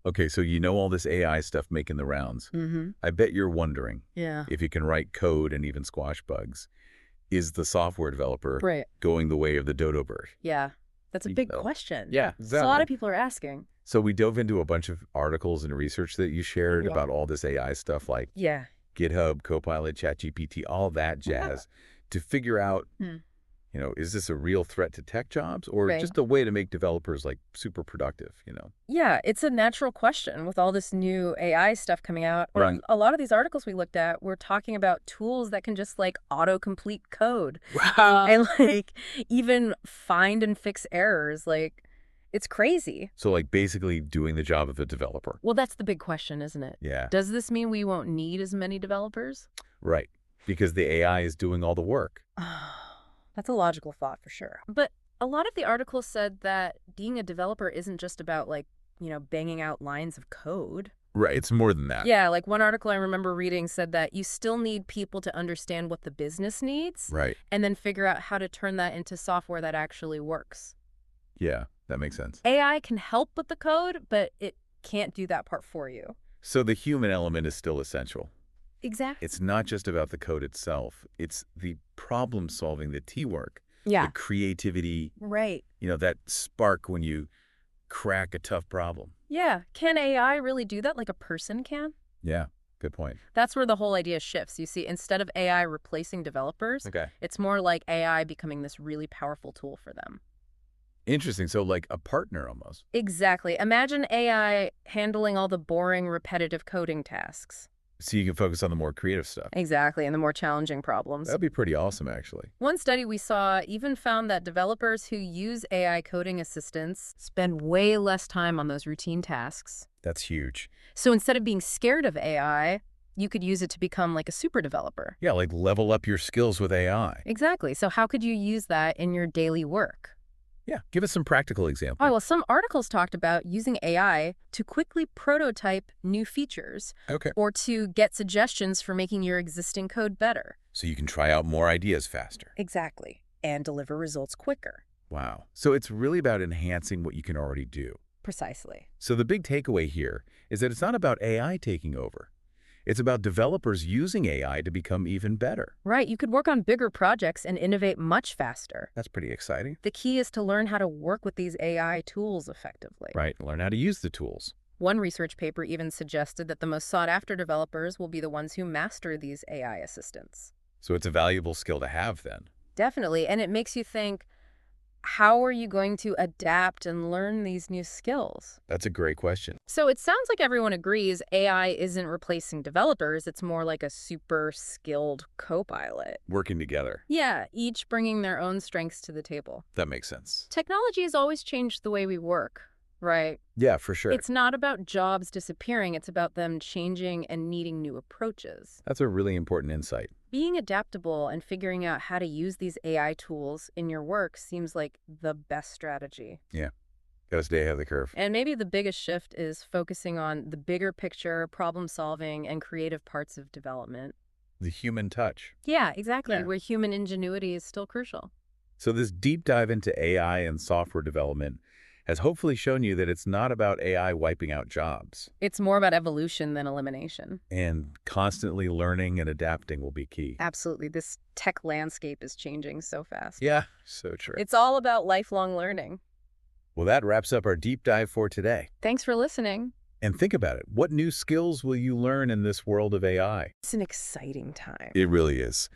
Okay, so you know all this AI stuff making the rounds. Mm-hmm. I bet you're wondering Yeah. if you can write code and even squash bugs. Is the software developer Right. going the way of the dodo bird? Yeah. That's a You big know. question. Yeah, So a lot exactly. of people are asking. So we dove into a bunch of articles and research that you shared Yeah. about all this AI stuff like Yeah. GitHub, Copilot, ChatGPT, all that jazz to figure out, Hmm. is this a real threat to tech jobs or Right. just a way to make developers like super productive? Yeah, it's a natural question with all this new AI stuff coming out. Or Right. a lot of these articles we looked at were talking about tools that can just like autocomplete code Wow. and like even find and fix errors. Like it's crazy. So like basically doing the job of the developer. Well, that's the big question, isn't it? Yeah, Does this mean we won't need as many developers? right. Because the AI is doing all the work. That's a logical thought for sure. But a lot of the articles said that being a developer isn't just about banging out lines of code. Right. It's more than that. Yeah, like one article I remember reading said that you still need people to understand what the business needs Right. and then figure out how to turn that into software that actually works. Yeah, that makes sense. AI can help with the code, but it can't do that part for you. So the human element is still essential. Exactly. It's not just about the code itself. It's the problem solving, the teamwork, Yeah. the creativity, Right. that spark when you crack a tough problem. Yeah. Can AI really do that like a person can? Yeah, good point. That's where the whole idea shifts. You see, instead of AI replacing developers, Okay. it's more like AI becoming this really powerful tool for them. Interesting. So like a partner almost. Exactly. Imagine AI handling all the boring, repetitive coding tasks. So you can focus on the more creative stuff. Exactly, and the more challenging problems. That'd be pretty awesome, actually. One study we saw even found that developers who use AI coding assistants spend way less time on those routine tasks. That's huge. So instead of being scared of AI, you could use it to become like a super developer. Yeah, like level up your skills with AI. Exactly. So how could you use that in your daily work? Yeah, give us some practical Oh, examples. well, some articles talked about using AI to quickly prototype new features Okay. or to get suggestions for making your existing code better. So you can try out more ideas faster. Exactly. And deliver results quicker. Wow. So it's really about enhancing what you can already do. Precisely. So the big takeaway here is that it's not about AI taking over. It's about developers using AI to become even better. Right. You could work on bigger projects and innovate much faster. That's pretty exciting. The key is to learn how to work with these AI tools effectively. Right. Learn how to use the tools. One research paper even suggested that the most sought-after developers will be the ones who master these AI assistants. So it's a valuable skill to have then. Definitely. And it makes you think, how are you going to adapt and learn these new skills? That's a great question. So it sounds like everyone agrees AI isn't replacing developers. It's more like a super skilled co-pilot. Working together. Yeah, each bringing their own strengths to the table. That makes sense. Technology has always changed the way we work, right? Yeah, for sure. It's not about jobs disappearing. It's about them changing and needing new approaches. That's a really important insight. Being adaptable and figuring out how to use these AI tools in your work seems like the best strategy. Yeah. Got to stay ahead of the curve. And maybe the biggest shift is focusing on the bigger picture, problem solving, and creative parts of development. The human touch. Yeah, exactly, Yeah. where human ingenuity is still crucial. So this deep dive into AI and software development has hopefully shown you that it's not about AI wiping out jobs. It's more about evolution than elimination. And constantly learning and adapting will be key. Absolutely. This tech landscape is changing so fast. Yeah, so true. It's all about lifelong learning. Well, that wraps up our deep dive for today. Thanks for listening. And think about it. What new skills will you learn in this world of AI? It's an exciting time. It really is.